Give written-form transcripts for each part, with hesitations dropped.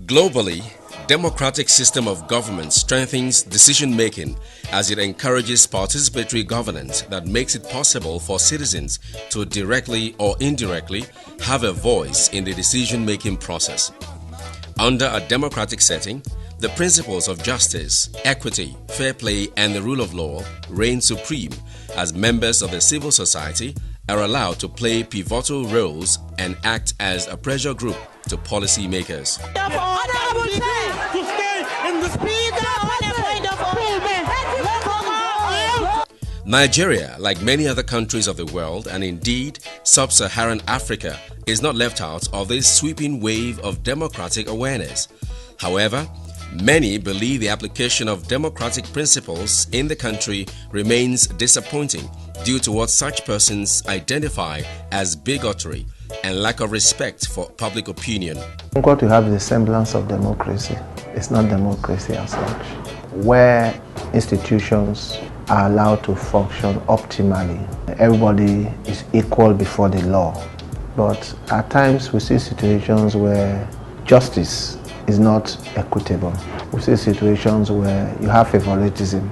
Globally, democratic system of government strengthens decision-making as it encourages participatory governance that makes it possible for citizens to directly or indirectly have a voice in the decision-making process. Under a democratic setting, the principles of justice, equity, fair play, and the rule of law reign supreme as members of the civil society are allowed to play pivotal roles and act as a pressure group to policy makers. Nigeria, like many other countries of the world and indeed sub-Saharan Africa, is not left out of this sweeping wave of democratic awareness. However, many believe the application of democratic principles in the country remains disappointing due to what such persons identify as bigotry and lack of respect for public opinion. What you have is a semblance of democracy. It's not democracy as such, where institutions are allowed to function optimally. Everybody is equal before the law. But at times we see situations where justice is not equitable. We see situations where you have favoritism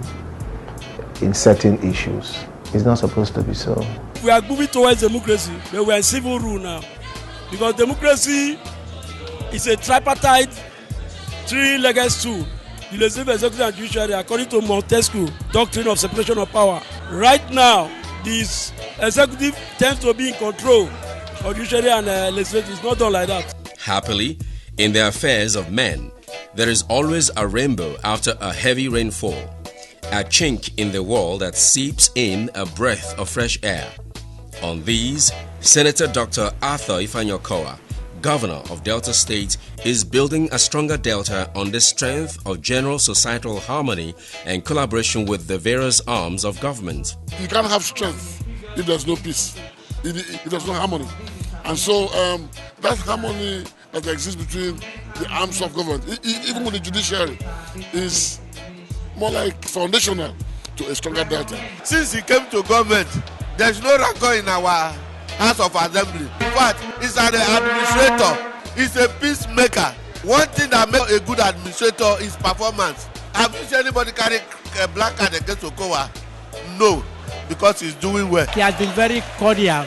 in certain issues. It's not supposed to be so. We are moving towards democracy, but we are in civil rule now. Because democracy is a tripartite, three-legged stool. The legislative, executive, and judiciary, according to Montesquieu doctrine of separation of power. Right now, this executive tends to be in control of judiciary and legislative. It's not done like that. Happily, in the affairs of men, there is always a rainbow after a heavy rainfall, a chink in the wall that seeps in a breath of fresh air. On these, Senator Dr. Arthur IFEANYI OKOWA, Governor of Delta State, is building a stronger Delta on the strength of general societal harmony and collaboration with the various arms of government. You can't have strength if there's no peace, if there's no harmony. And so that harmony that exists between the arms of government, even with the judiciary, is more like foundational to a stronger Delta. Since he came to government, there's no rancor in our House of Assembly. In fact, he's an administrator. He's a peacemaker. One thing that makes a good administrator is performance. Have you seen anybody carry a black card against OKOWA? No, because he's doing well. He has been very cordial.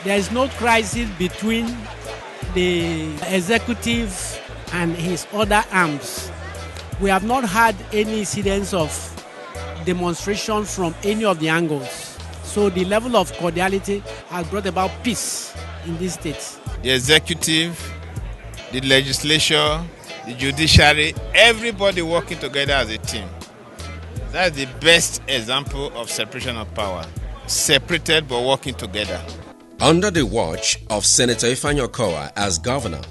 There is no crisis between the executive and his other arms. We have not had any incidents of demonstration from any of the angles. So the level of cordiality has brought about peace in this state. The executive, the legislature, the judiciary, everybody working together as a team. That's the best example of separation of power. Separated but working together. Under the watch of Senator IFEANYI OKOWA as governor,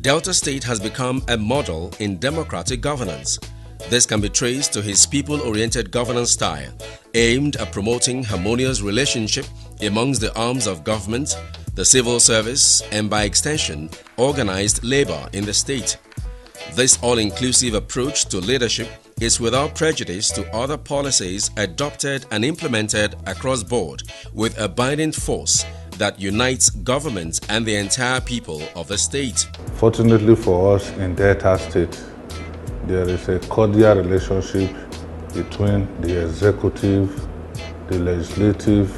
Delta State has become a model in democratic governance. This can be traced to his people-oriented governance style, aimed at promoting harmonious relationship amongst the arms of government, the civil service, and by extension, organized labor in the state. This all-inclusive approach to leadership is without prejudice to other policies adopted and implemented across board with a binding force that unites government and the entire people of the state. Fortunately for us in Delta State, there is a cordial relationship between the executive, the legislative,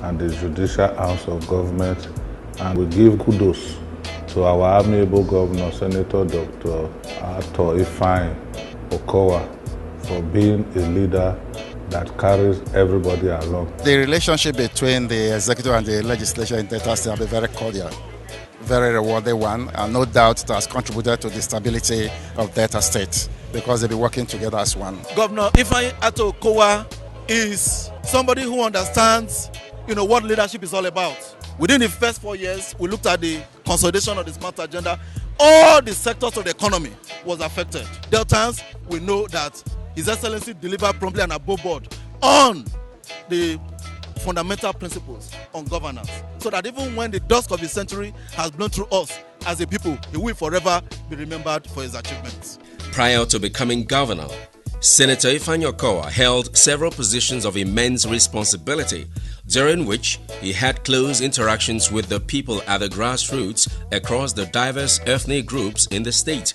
and the judicial arms of government, and we give kudos to our amiable governor, Senator Dr. Arthur IFEANYI OKOWA, for being a leader that carries everybody along. The relationship between the executive and the legislature in Delta State has been very cordial, very rewarding one, and no doubt it has contributed to the stability of Delta State because they'll be working together as one. Governor IFEANYI OKOWA is somebody who understands, what leadership is all about. Within the first 4 years, we looked at the consolidation of the smart agenda. All the sectors of the economy was affected. Deltans, we know that His Excellency delivered promptly and above board on the fundamental principles on governance, so that even when the dusk of the century has blown through us as a people, he will forever be remembered for his achievements. Prior to becoming governor, Senator IFEANYI OKOWA held several positions of immense responsibility, during which he had close interactions with the people at the grassroots across the diverse ethnic groups in the state.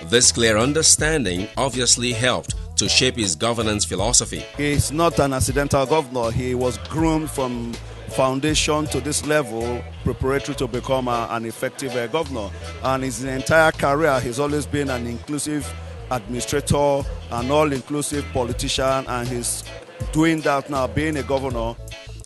This clear understanding obviously helped to shape his governance philosophy. He's not an accidental governor. He was groomed from foundation to this level, preparatory to become an effective governor. And his entire career, he's always been an inclusive administrator, an all-inclusive politician, and he's doing that now, being a governor.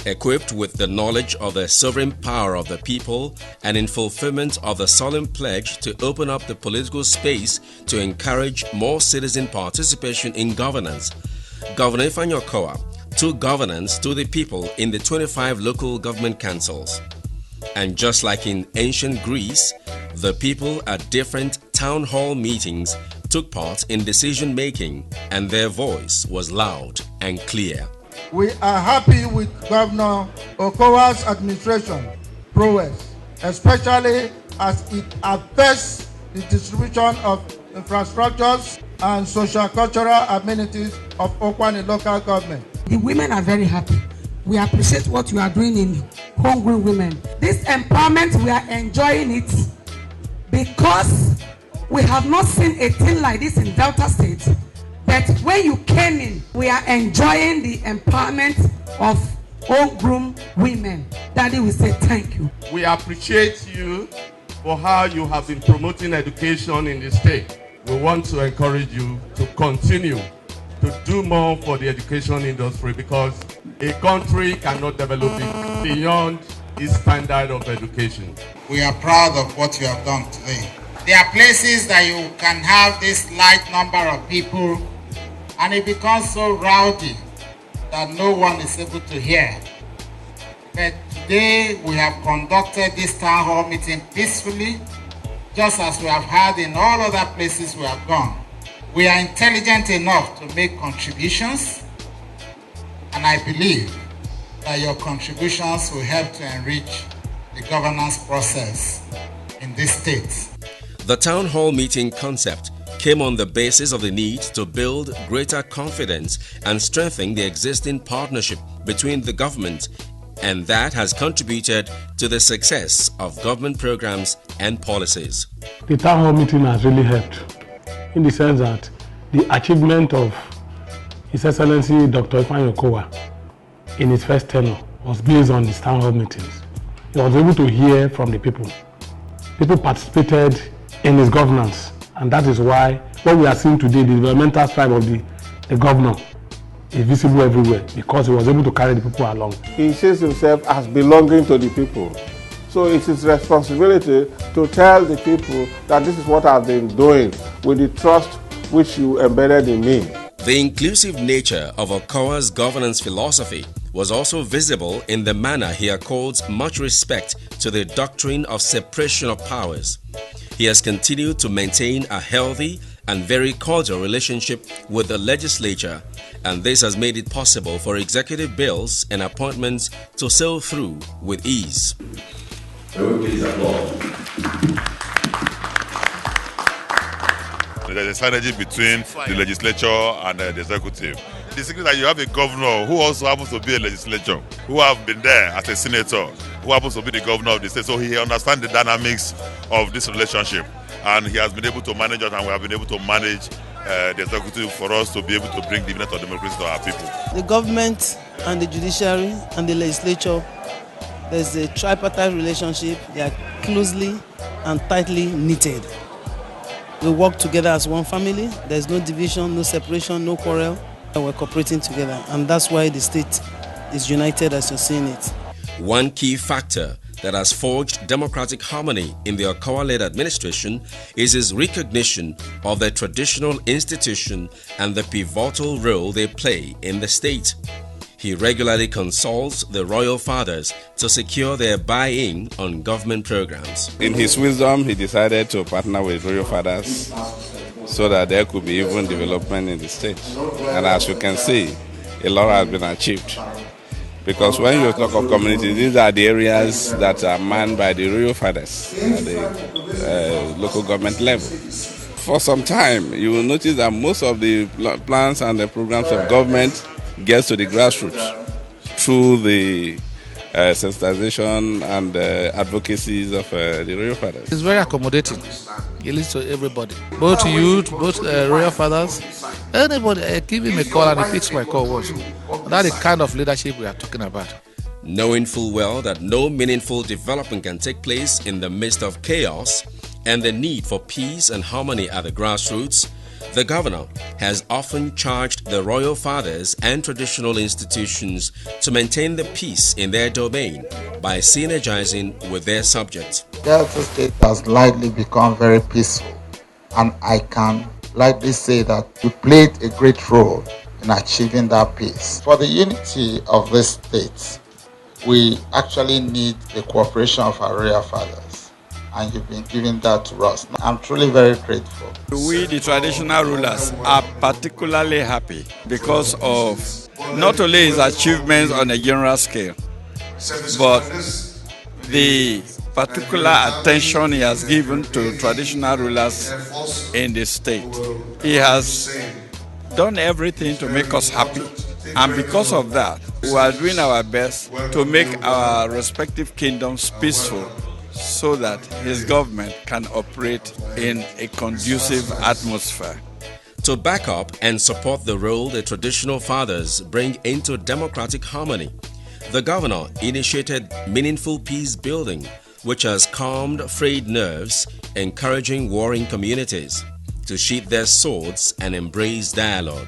Equipped with the knowledge of the sovereign power of the people and in fulfillment of the solemn pledge to open up the political space to encourage more citizen participation in governance, Governor IFEANYI OKOWA took governance to the people in the 25 local government councils. And just like in ancient Greece, the people at different town hall meetings took part in decision making, and their voice was loud and clear. We are happy with Governor OKOWA's administration prowess, especially as it affects the distribution of infrastructures and social-cultural amenities of ONONYE local government. The women are very happy. We appreciate what you are doing in homegrown women. This empowerment, we are enjoying it because we have not seen a thing like this in Delta State. But when you came in, we are enjoying the empowerment of homegrown women. Daddy will say thank you. We appreciate you for how you have been promoting education in the state. We want to encourage you to continue to do more for the education industry, because a country cannot develop it beyond its standard of education. We are proud of what you have done today. There are places that you can have this large number of people and it becomes so rowdy that no one is able to hear. But today we have conducted this town hall meeting peacefully, just as we have had in all other places we have gone. We are intelligent enough to make contributions, and I believe that your contributions will help to enrich the governance process in this state. The town hall meeting concept came on the basis of the need to build greater confidence and strengthen the existing partnership between the government, and that has contributed to the success of government programs and policies. The town hall meeting has really helped in the sense that the achievement of His Excellency Dr. IFEANYI OKOWA in his first tenure was based on his town hall meetings. He was able to hear from the people. People participated in his governance, and that is why what we are seeing today, the developmental strive of the governor, is visible everywhere, because he was able to carry the people along. He sees himself as belonging to the people. So it's his responsibility to tell the people that this is what I've been doing with the trust which you embedded in me. The inclusive nature of OKOWA's governance philosophy was also visible in the manner he accords much respect to the doctrine of separation of powers. He has continued to maintain a healthy and very cordial relationship with the legislature, and this has made it possible for executive bills and appointments to sail through with ease. Please applaud. There is a synergy between the legislature and the executive. The secret that you have a governor who also happens to be a legislator, who have been there as a senator, who happens to be the governor of the state, so he understands the dynamics of this relationship, and he has been able to manage it, and we have been able to manage the executive for us to be able to bring the dividend of democracy to our people. The government and the judiciary and the legislature, there's a tripartite relationship. They are closely and tightly knitted. We work together as one family. There's no division, no separation, no quarrel. And we're cooperating together, and that's why the state is united as you're seeing it. One key factor that has forged democratic harmony in the OKOWA-led administration is his recognition of the traditional institution and the pivotal role they play in the state. He regularly consults the royal fathers to secure their buy-in on government programs. In his wisdom, he decided to partner with royal fathers so that there could be even development in the state. And as you can see, a lot has been achieved. Because when you talk of communities, these are the areas that are manned by the royal fathers at the local government level. For some time, you will notice that most of the plans and the programs of government gets to the grassroots through the sensitization and advocacies of the royal fathers. It's very accommodating. It leads to everybody, both youth, both royal fathers. Anybody, give him a call and he picks my call. That's the kind of leadership we are talking about. Knowing full well that no meaningful development can take place in the midst of chaos and the need for peace and harmony at the grassroots, the governor has often charged the royal fathers and traditional institutions to maintain the peace in their domain by synergizing with their subjects. Delta State has likely become very peaceful, and I can likely say that we played a great role in achieving that peace. For the unity of this state, we actually need the cooperation of our royal fathers, and you've been giving that to us. I'm truly very grateful. We, the traditional rulers, are particularly happy because of not only his achievements on a general scale, but the particular attention he has given to traditional rulers in the state. He has done everything to make us happy. And because of that, we are doing our best to make our respective kingdoms peaceful so that his government can operate in a conducive atmosphere. To back up and support the role the traditional fathers bring into democratic harmony, the governor initiated meaningful peace building, which has calmed frayed nerves, encouraging warring communities to sheath their swords and embrace dialogue.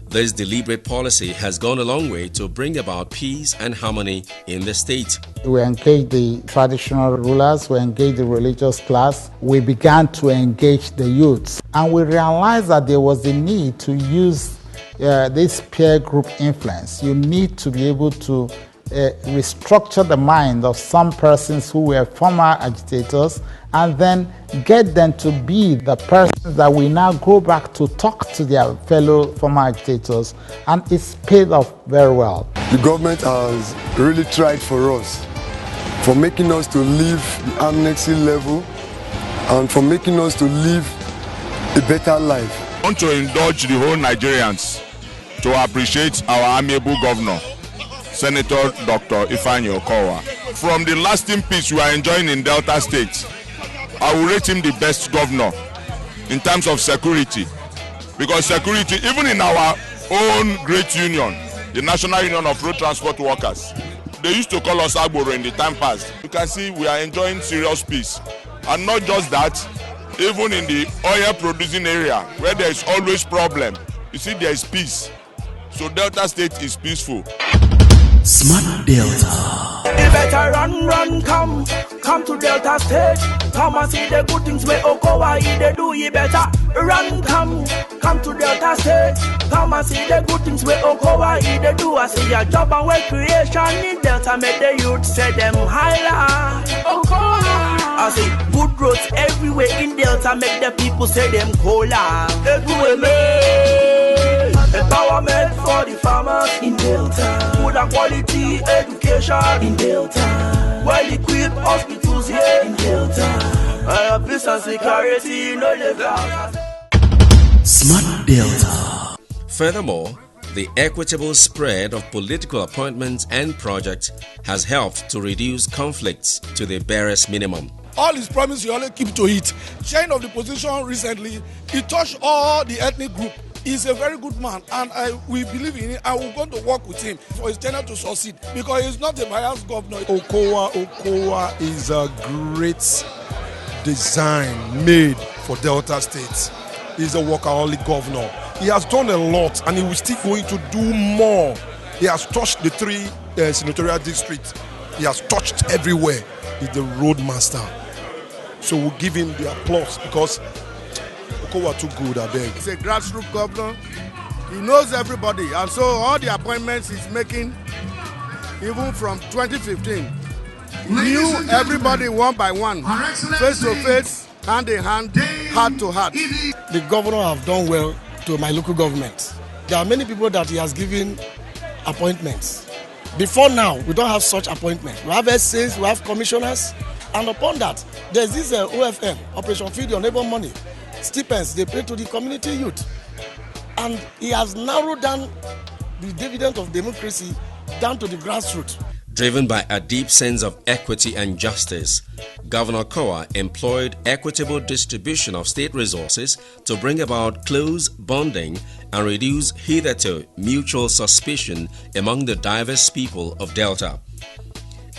This deliberate policy has gone a long way to bring about peace and harmony in the state. We engaged the traditional rulers, we engaged the religious class, we began to engage the youths, and we realized that there was a need to use this peer group influence. You need to be able to restructure the mind of some persons who were former agitators and then get them to be the persons that we now go back to talk to their fellow former agitators, and it's paid off very well. The government has really tried for us, for making us to leave the amnesty level and for making us to live a better life. I want to indulge the whole Nigerians to appreciate our amiable governor, Senator Dr. IFEANYI OKOWA. From the lasting peace we are enjoying in Delta State, I will rate him the best governor in terms of security. Because security, even in our own great union, the National Union of Road Transport Workers, they used to call us AVWORO in the time past. You can see we are enjoying serious peace. And not just that, even in the oil producing area where there is always problem, you see there is peace. So Delta State is peaceful. Smart Delta. You better run, come to Delta State. Come and see the good things where OKOWA they do. You better run, come to Delta State. Come and see the good things where OKOWA they do. I see your job and work creation in Delta make the youth say them higher. OKOWA. I see good roads everywhere in Delta make the people say them cola. Empowerment for the farmers in Delta. Good and quality education in Delta. Well-equipped hospitals here in Delta. Peace and security, no level. Smart Delta. Furthermore, the equitable spread of political appointments and projects has helped to reduce conflicts to the barest minimum. All his promises, he always keep to it. Change of the position recently, he touched all the ethnic group. He's a very good man, and we believe in him, and we're going to work with him for his tenure to succeed, because he's not a biased governor. OKOWA is a great design made for Delta State. He's a workaholic governor. He has done a lot, and he will still going to do more. He has touched the 3 senatorial districts. He has touched everywhere. He's the road master. So we'll give him the applause, because OKOWA too good, I beg. He's a grassroots governor. He knows everybody, and so all the appointments he's making, even from 2015, he knew everybody one by one, face to face, hand in hand, heart to heart. The governor have done well to my local government. There are many people that he has given appointments. Before now, we don't have such appointments. We have SAs, we have commissioners, and upon that, there's this OFM, Operation Feed Your Neighbor Money. Stipends they pay to the community youth, and he has narrowed down the dividend of democracy down to the grassroots. Driven by a deep sense of equity and justice, Governor OKOWA employed equitable distribution of state resources to bring about close bonding and reduce hitherto mutual suspicion among the diverse people of Delta.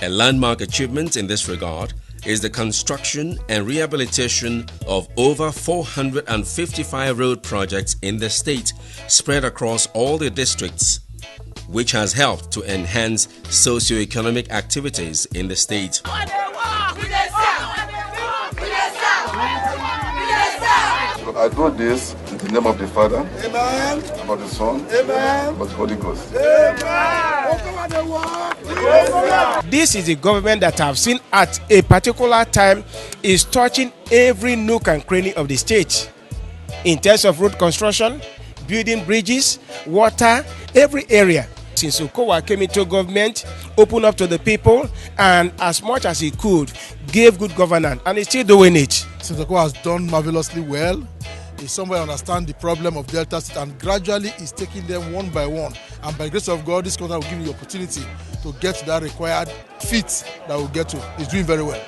A landmark achievement in this regard is the construction and rehabilitation of over 455 road projects in the state spread across all the districts, which has helped to enhance socio-economic activities in the state. I do this in the name of the Father, Amen, of the Son, Amen, of the Holy Ghost. Amen. This is a government that I've seen at a particular time is touching every nook and cranny of the state in terms of road construction, building bridges, water, every area. Since OKOWA came into government, opened up to the people, and as much as he could, gave good governance, and he's still doing it. Since OKOWA has done marvelously well, he somewhere understands the problem of Delta State, and gradually is taking them one by one. And by the grace of God, this government will give you the opportunity to get to that required feat that we'll get to. He's doing very well.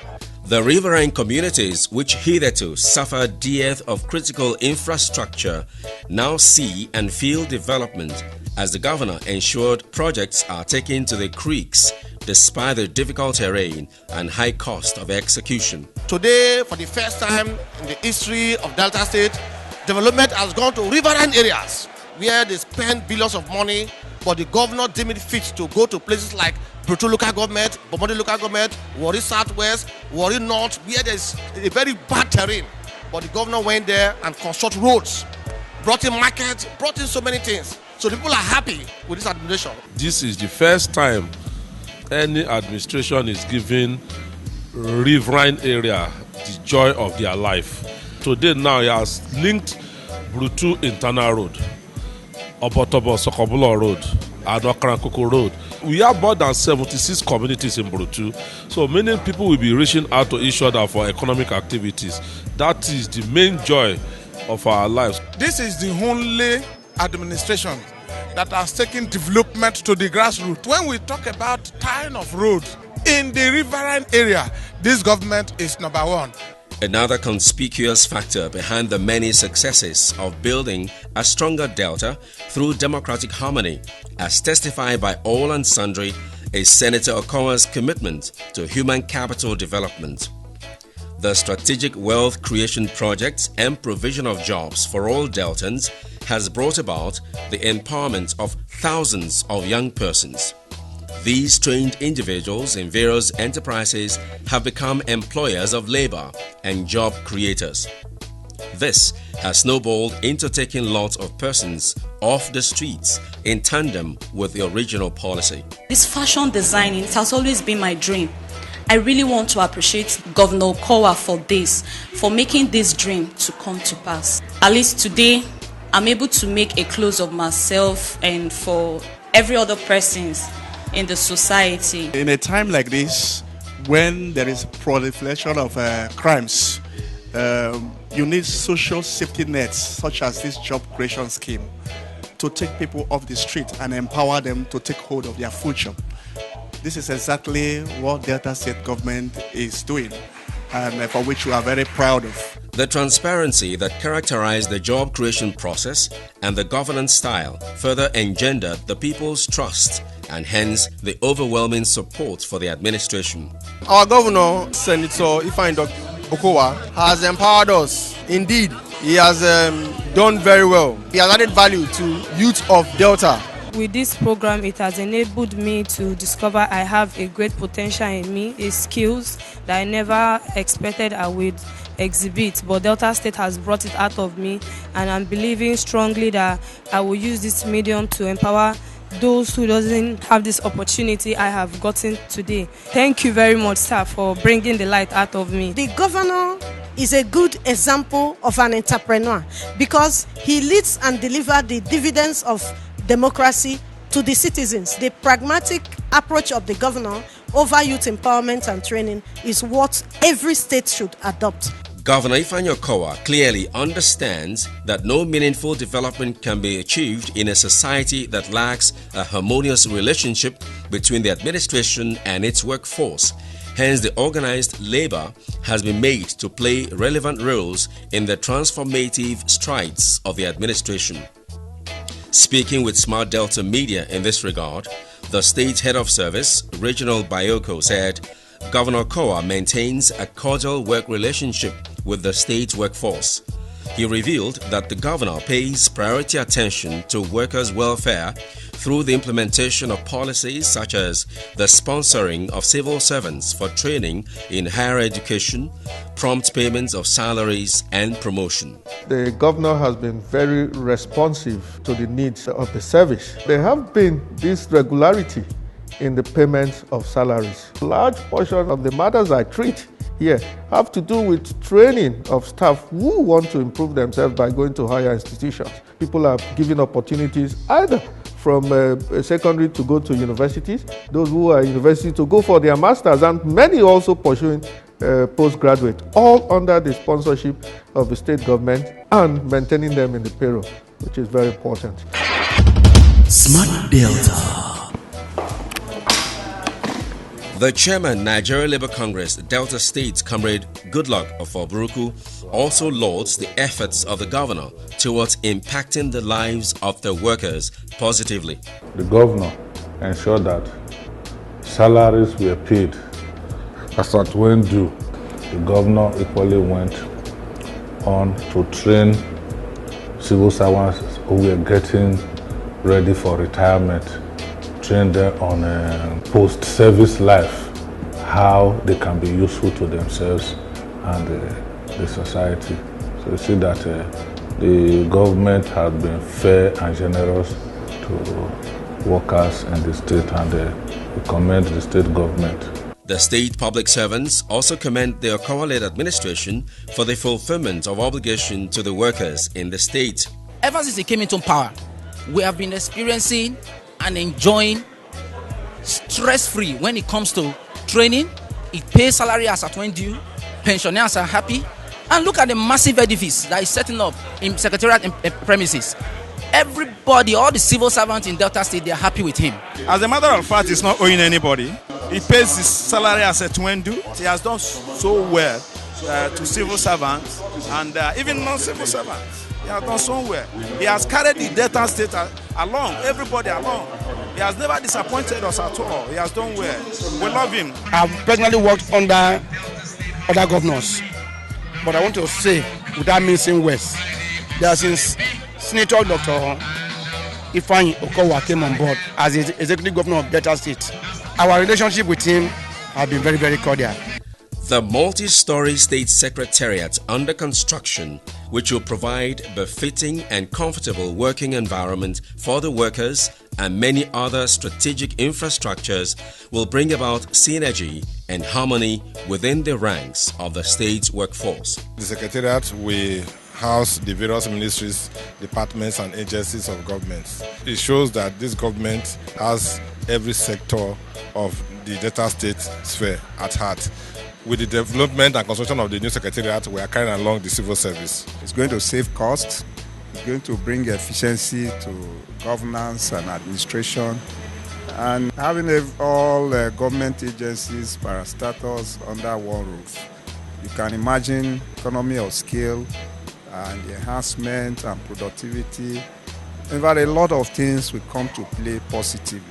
The riverine communities, which hitherto suffered dearth of critical infrastructure, now see and feel development as the governor ensured projects are taken to the creeks despite the difficult terrain and high cost of execution. Today, for the first time in the history of Delta State, development has gone to riverine areas where they spend billions of money, but the governor deemed it fit to go to places like Brutu local government, Bomodi local government, Warri Southwest, Warri North, where there's a very bad terrain. But the governor went there and constructed roads, brought in markets, brought in so many things. So the people are happy with this administration. This is the first time any administration is giving riverine area the joy of their life. Today now he has linked Brutu Internal Road, Obotobo Sokobulo Road, and Okrankuku Road. We have more than 76 communities in Brutu, so many people will be reaching out to each other for economic activities. That is the main joy of our lives. This is the only administration that has taken development to the grassroots. When we talk about tying of road in the riverine area, this government is number one. Another conspicuous factor behind the many successes of building a stronger Delta through democratic harmony, as testified by all and sundry, is Senator OKOWA's commitment to human capital development. The strategic wealth creation projects and provision of jobs for all Deltans has brought about the empowerment of thousands of young persons. These trained individuals in various enterprises have become employers of labor and job creators. This has snowballed into taking lots of persons off the streets in tandem with the original policy. This fashion designing, it has always been my dream. I really want to appreciate Governor OKOWA for this, for making this dream to come to pass. At least today, I'm able to make a close of myself and for every other persons in the society. In a time like this, when there is proliferation of crimes, you need social safety nets such as this job creation scheme to take people off the street and empower them to take hold of their future. This is exactly what Delta State government is doing and for which we are very proud of. The transparency that characterized the job creation process and the governance style further engendered the people's trust and hence the overwhelming support for the administration. Our governor, Senator IFEANYI OKOWA, has empowered us. Indeed, he has done very well. He has added value to youth of Delta. With this program, it has enabled me to discover I have a great potential in me, a skills that I never expected I would exhibit, but Delta State has brought it out of me, and I'm believing strongly that I will use this medium to empower those who doesn't have this opportunity I have gotten today. Thank you very much, sir, for bringing the light out of me. The governor is a good example of an entrepreneur because he leads and delivers the dividends of democracy to the citizens. The pragmatic approach of the governor over youth empowerment and training is what every state should adopt. Governor IFEANYI OKOWA clearly understands that no meaningful development can be achieved in a society that lacks a harmonious relationship between the administration and its workforce. Hence, the organized labor has been made to play relevant roles in the transformative strides of the administration. Speaking with Smart Delta Media in this regard, the state head of service, Regional Bayoko, said Governor OKOWA maintains a cordial work relationship with the state workforce. He revealed that the governor pays priority attention to workers' welfare through the implementation of policies such as the sponsoring of civil servants for training in higher education, prompt payments of salaries, and promotion. The governor has been very responsive to the needs of the service. There have been this regularity in the payments of salaries. A large portion of the matters I treat here have to do with training of staff who want to improve themselves by going to higher institutions. People are given opportunities either from secondary to go to universities, those who are university to go for their masters, and many also pursuing postgraduate, all under the sponsorship of the state government and maintaining them in the payroll, which is very important. Smart Delta. The chairman, Nigeria Labour Congress, Delta State, Comrade Goodluck of Oburuku, also lauds the efforts of the governor towards impacting the lives of the workers positively. The governor ensured that salaries were paid as at when due. The governor equally went on to train civil servants who were getting ready for retirement, train them on post-service life, how they can be useful to themselves and the society. So you see that the government has been fair and generous to workers in the state, and we commend the state government. The state public servants also commend the OKOWA-led administration for the fulfillment of obligation to the workers in the state. Ever since he came into power, we have been experiencing and enjoying stress-free when it comes to training. It pays salary as at when due, pensioners are happy, and look at the massive edifice that is setting up in secretariat premises. Everybody, all the civil servants in Delta State, they are happy with him. As a matter of fact, he's not owing anybody. He pays his salary as at when due. He has done so well to civil servants and even non-civil servants. He has done so well. He has carried the Delta State along, everybody along. He has never disappointed us at all. He has done well. We love him. I've personally worked under other governors, but I want to say, without missing words, that since Senator Dr. IFEANYI OKOWA came on board as the executive governor of Delta State, our relationship with him has been very, very cordial. The multi-story state secretariat under construction, which will provide befitting and comfortable working environment for the workers and many other strategic infrastructures, will bring about synergy and harmony within the ranks of the state's workforce. The secretariat will house the various ministries, departments and agencies of government. It shows that this government has every sector of the Delta State sphere at heart. With the development and construction of the new secretariat, we are carrying along the civil service. It's going to save costs. It's going to bring efficiency to governance and administration. And having all government agencies, parastatals under one roof, you can imagine economy of scale and enhancement and productivity. In fact, a lot of things will come to play positively.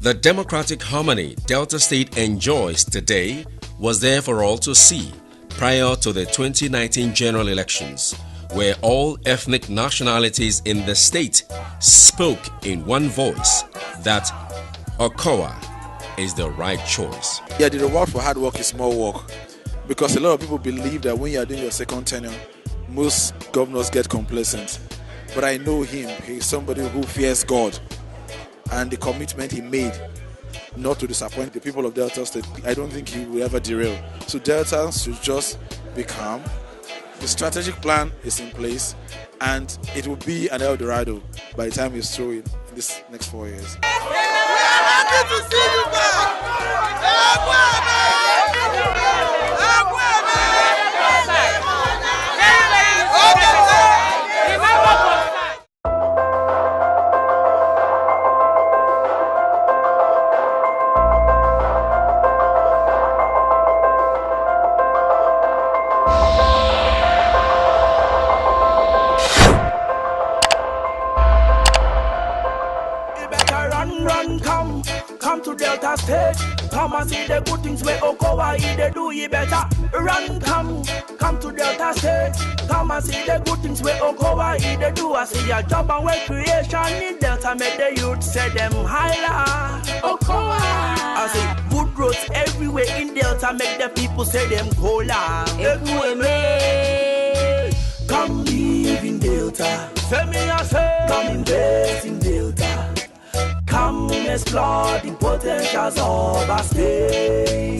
The democratic harmony Delta State enjoys today was there for all to see prior to the 2019 general elections, where all ethnic nationalities in the state spoke in one voice that OKOWA is the right choice. Yeah, the reward for hard work is more work, because a lot of people believe that when you are doing your second tenure, most governors get complacent. But I know him. He's somebody who fears God, and the commitment he made not to disappoint the people of Delta State, I don't think he will ever derail. So Delta should just be calm. The strategic plan is in place, and it will be an El Dorado by the time he's through in this next 4 years. We are happy to see you back. Come and see the good things where OKOWA they do ye better. Run, come to Delta State. Come and see the good things where OKOWA they do. I see your job and work creation in Delta make the youth say them higher. OKOWA. I see good roads everywhere in Delta make the people say them cola. Come live in Delta. Say me I say. Come invest in Delta. Come explore the potentials of our state.